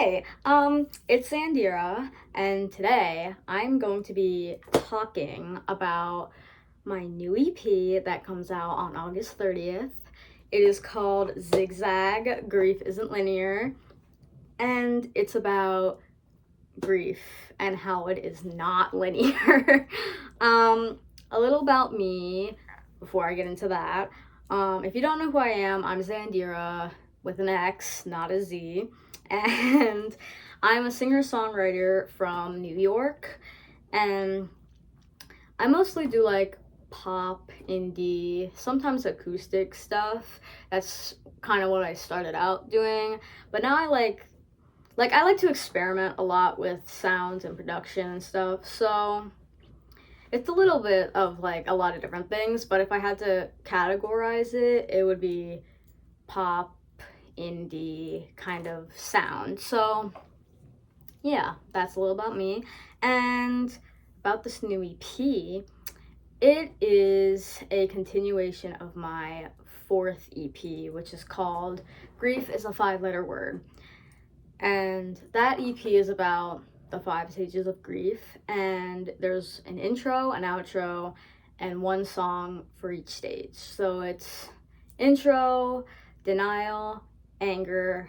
Hi, it's Xandira, and today I'm going to be talking about my new EP that comes out on August 30th. It is called ZigZag, Grief Isn't Linear, and it's about grief and how it is not linear. A little about me before I get into that. If you don't know who I am, I'm Xandira with an X, not a Z. And I'm a singer-songwriter from New York, and I mostly do like pop, indie, sometimes acoustic stuff. That's kind of what I started out doing, but now I like to experiment a lot with sounds and production and stuff. So it's a little bit of like a lot of different things, but if I had to categorize it, it would be pop, indie kind of sound. So yeah, that's a little about me. And about this new EP, it is a continuation of my fourth EP, which is called Grief is a Five-Letter Word. And that EP is about the 5 stages of grief, and there's an intro, an outro, and one song for each stage. So it's intro, denial, anger,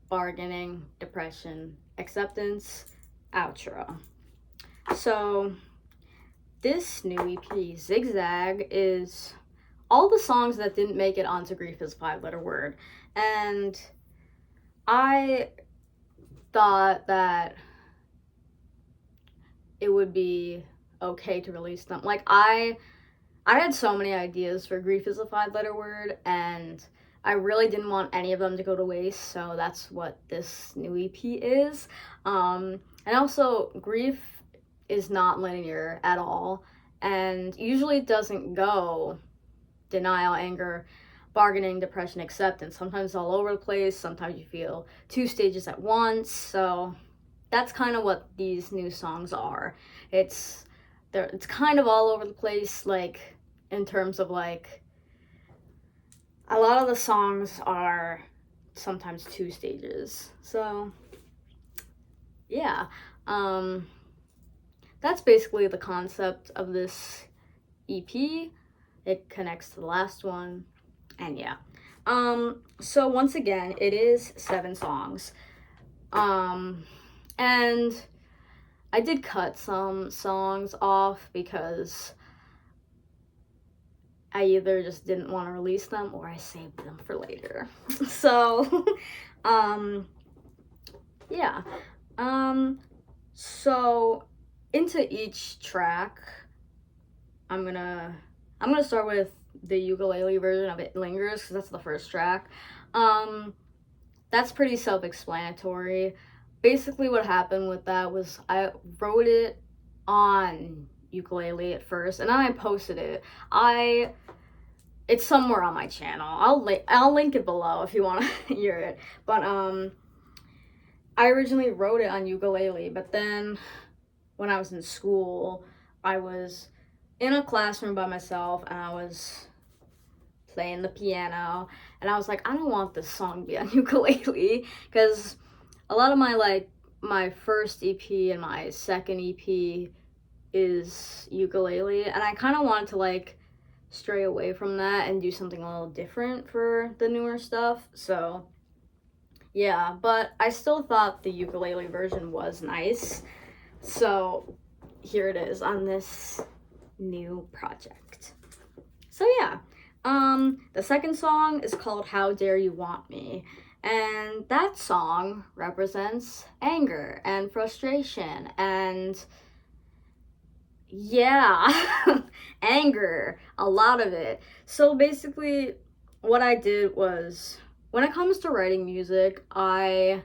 bargaining, depression, acceptance, outro. So this new EP, ZigZag, is all the songs that didn't make it onto Grief is a Five-Letter Word. And I thought that it would be okay to release them. Like I had so many ideas for Grief is a Five-Letter Word, and I really didn't want any of them to go to waste, so that's what this new EP is. And also, grief is not linear at all, and usually it doesn't go denial, anger, bargaining, depression, acceptance. Sometimes it's all over the place, sometimes you feel 2 stages at once, so that's kind of what these new songs are. It's kind of all over the place, like in terms of like a lot of the songs are sometimes 2 stages. So yeah, that's basically the concept of this EP. It connects to the last one, and yeah. So once again, it is 7 songs. And I did cut some songs off because I either just didn't want to release them or I saved them for later. So, yeah. So into each track, I'm gonna start with the ukulele version of It Lingers, because that's the first track. That's pretty self-explanatory. Basically what happened with that was I wrote it on ukulele at first, and then I posted it. It's somewhere on my channel. I'll link it below if you want to hear it. But I originally wrote it on ukulele, but then when I was in school, I was in a classroom by myself, and I was playing the piano, and I was like, I don't want this song to be on ukulele, because a lot of my first EP and my second EP is ukulele, and I kind of wanted to like stray away from that and do something a little different for the newer stuff. So yeah, but I still thought the ukulele version was nice, so here it is on this new project. So yeah, the second song is called How Dare You Want Me, and that song represents anger and frustration and yeah, anger, a lot of it. So basically what I did was, when it comes to writing music, I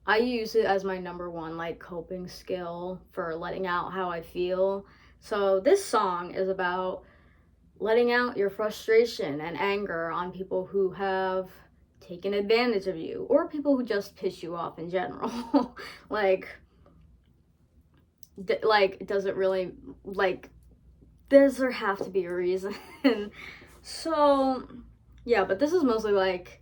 use it as my number one like coping skill for letting out how I feel. So this song is about letting out your frustration and anger on people who have taken advantage of you, or people who just piss you off in general. Does it really, like, does there have to be a reason? So yeah, but this is mostly like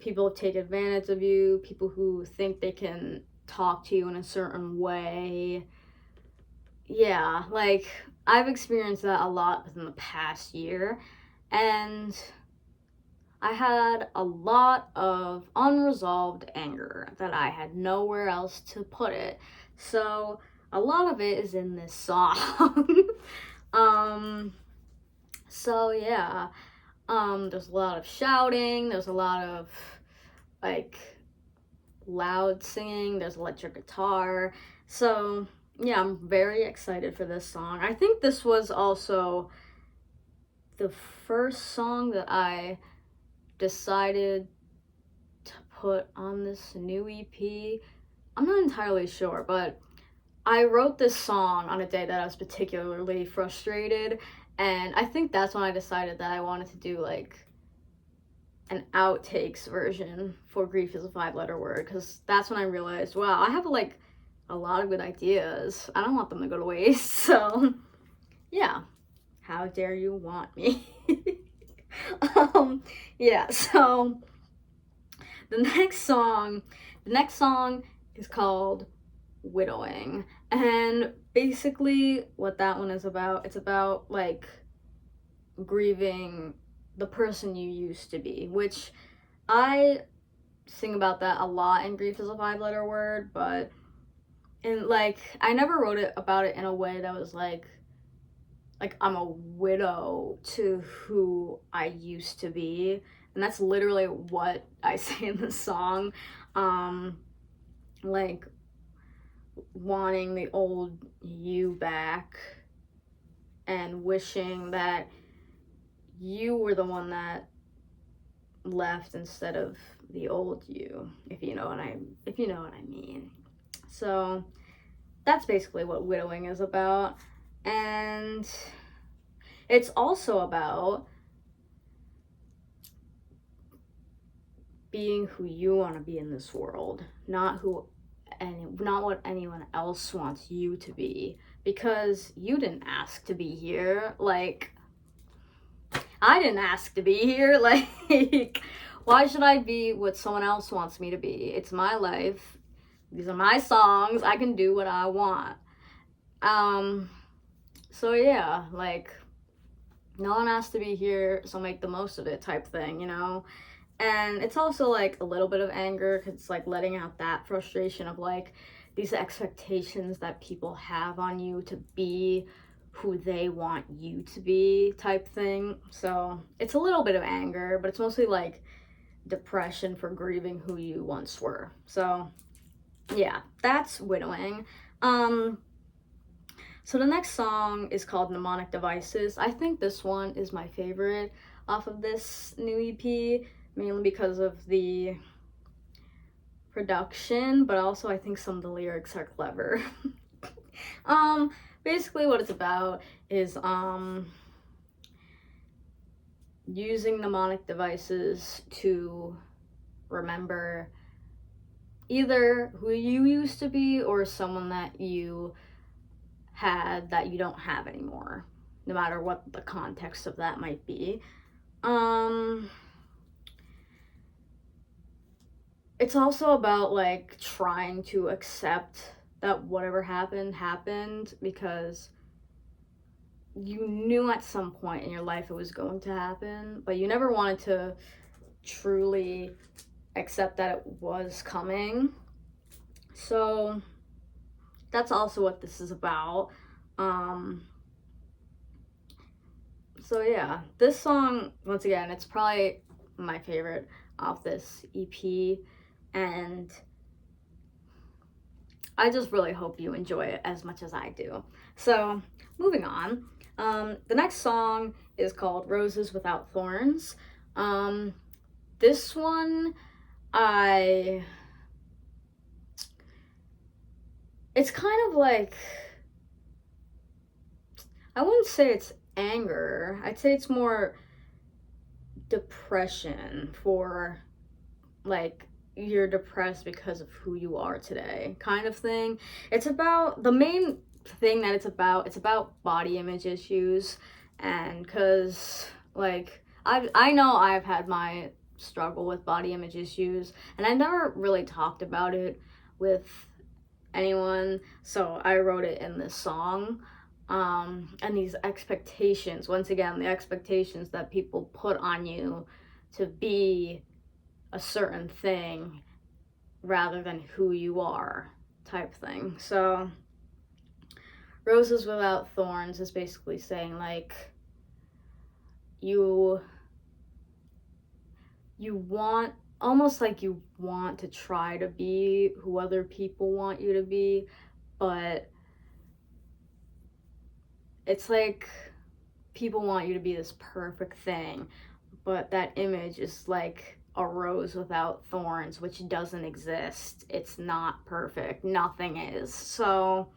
people take advantage of you, people who think they can talk to you in a certain way. Yeah, like, I've experienced that a lot within the past year, and I had a lot of unresolved anger that I had nowhere else to put it. So a lot of it is in this song. So yeah, there's a lot of shouting, there's a lot of like loud singing, there's electric guitar. So yeah, I'm very excited for this song. I think this was also the first song that I decided to put on this new EP. I'm not entirely sure, but I wrote this song on a day that I was particularly frustrated, and I think that's when I decided that I wanted to do like an outtakes version for Grief is a 5-letter word, because that's when I realized, wow, I have like a lot of good ideas. I don't want them to go to waste. So yeah, how dare you want me? Yeah, so the next song is called Widowing, and basically what that one is about, it's about like grieving the person you used to be, which I sing about that a lot in Grief is a 5-letter word, but in like, I never wrote it about it in a way that was like I'm a widow to who I used to be, and that's literally what I say in the song. Like wanting the old you back and wishing that you were the one that left instead of the old you, if you know what I mean. So that's basically what widowing is about. And it's also about being who you want to be in this world, not what anyone else wants you to be, because you didn't ask to be here. Like, I didn't ask to be here. Like, why should I be what someone else wants me to be? It's my life. These are my songs. I can do what I want. So yeah, like, no one has to be here, so make the most of it type thing, you know? And it's also like a little bit of anger, because it's like letting out that frustration of like these expectations that people have on you to be who they want you to be type thing. So it's a little bit of anger, but it's mostly like depression for grieving who you once were. So yeah, that's widowing. So the next song is called Mnemonic Devices. I think this one is my favorite off of this new EP, mainly because of the production, but also I think some of the lyrics are clever. Basically what it's about is using mnemonic devices to remember either who you used to be or someone that you had that you don't have anymore, no matter what the context of that might be. It's also about like trying to accept that whatever happened, because you knew at some point in your life it was going to happen, but you never wanted to truly accept that it was coming. So that's also what this is about. So yeah, this song, once again, it's probably my favorite off this EP, and I just really hope you enjoy it as much as I do. So moving on, the next song is called Roses Without Thorns. This one, it's kind of like, I wouldn't say it's anger. I'd say it's more depression for like you're depressed because of who you are today kind of thing. It's about the main thing that it's about body image issues, and because like I know I've had my struggle with body image issues, and I never really talked about it with anyone, so I wrote it in this song. And these expectations, once again, the expectations that people put on you to be a certain thing rather than who you are, type thing. So Roses Without Thorns is basically saying, like, you want, almost like you want to try to be who other people want you to be, but it's like people want you to be this perfect thing, but that image is like a rose without thorns, which doesn't exist. It's not perfect. Nothing is. So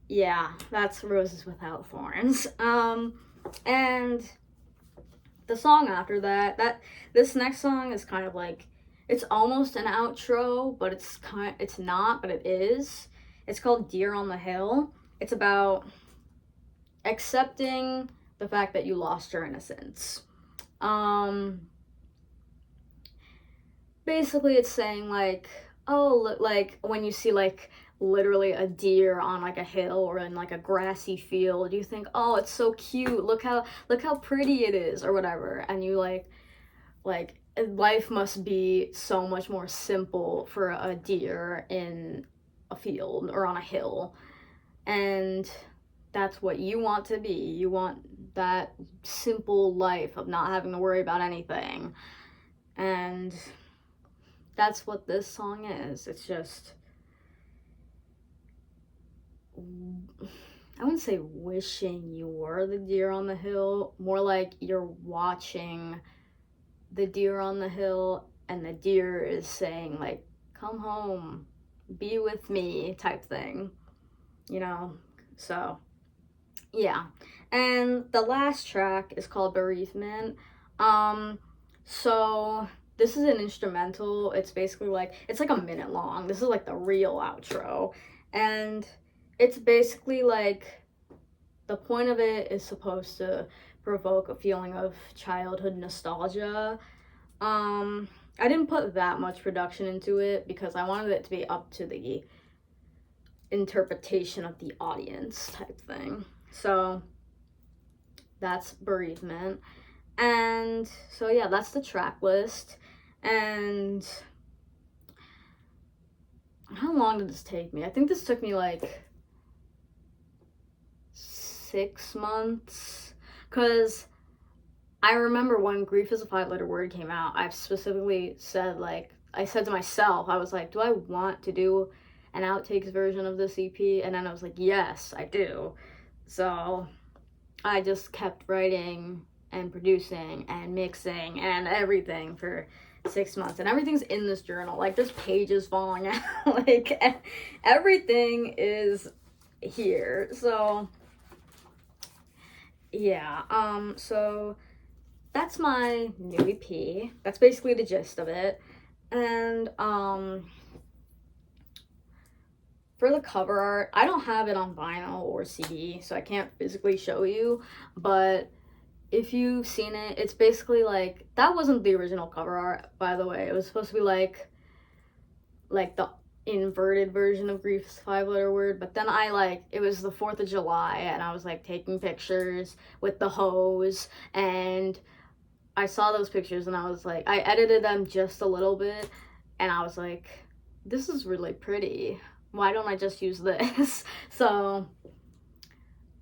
yeah, that's Roses Without Thorns. And the song after that, this next song is kind of like, it's almost an outro, but it's not, but it is. It's called Deer on the Hill. It's about accepting the fact that you lost your innocence. Basically it's saying, like, oh, like when you see like literally a deer on like a hill or in like a grassy field, you think, oh, it's so cute, look how pretty it is, or whatever, and you like life must be so much more simple for a deer in a field or on a hill, and that's what you want to be. You want that simple life of not having to worry about anything, and that's what this song is. It's just, I wouldn't say wishing you were the deer on the hill, more like you're watching the deer on the hill and the deer is saying, like, come home, be with me, type thing, you know? So yeah. And the last track is called Bereavement. So this is an instrumental. It's basically like, it's like a minute long. This is like the real outro, and it's basically like, the point of it is supposed to provoke a feeling of childhood nostalgia. I didn't put that much production into it because I wanted it to be up to the interpretation of the audience, type thing. So that's Bereavement. And so yeah, that's the track list. And how long did this take me? I think this took me like 6 months, because I remember when Grief is a 5-letter word came out, I specifically said, like, I said to myself, I was like, do I want to do an outtakes version of this EP? And then I was like, yes, I do. So I just kept writing and producing and mixing and everything for 6 months, and everything's in this journal. Like, there's pages falling out, like, everything is here. So yeah, so that's my new EP. That's basically the gist of it. And for the cover art, I don't have it on vinyl or CD, so I can't physically show you, but if you've seen it, it's basically like, that wasn't the original cover art, by the way. It was supposed to be like the inverted version of Grief's 5-letter word, but then it was the 4th of July, and I was like taking pictures with the hose, and I saw those pictures, and I was like, I edited them just a little bit, and I was like, this is really pretty. Why don't I just use this? So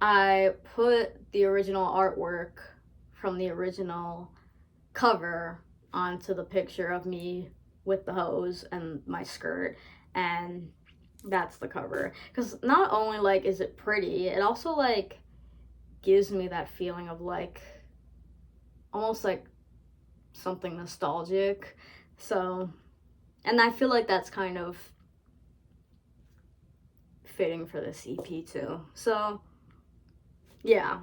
I put the original artwork from the original cover onto the picture of me with the hose and my skirt, and that's the cover. Because not only like is it pretty, it also like gives me that feeling of like almost like something nostalgic. So, and I feel like that's kind of fitting for this EP too. So yeah,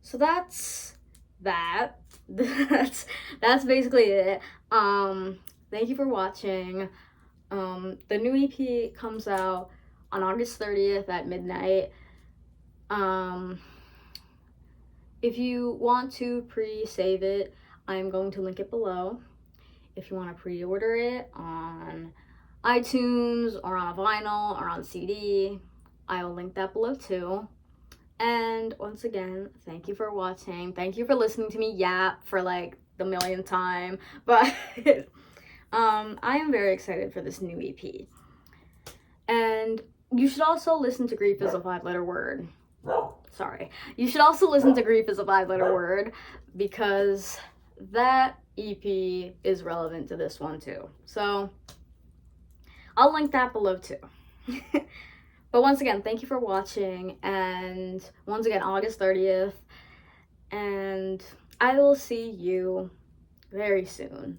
so that's that. That's basically it. Thank you for watching. The new EP comes out on August 30th at midnight. If you want to pre-save it, I'm going to link it below if you want to pre-order it on iTunes or on a vinyl or on CD. I will link that below too. And once again, thank you for watching. Thank you for listening to me yap for like the millionth time. But I am very excited for this new EP. And you should also listen to Grief is a 5-letter word. Sorry. You should also listen to Grief is a 5-letter word because that EP is relevant to this one too. So I'll link that below too. But once again, thank you for watching, and once again, August 30th, and I will see you very soon.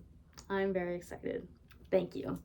I'm very excited. Thank you.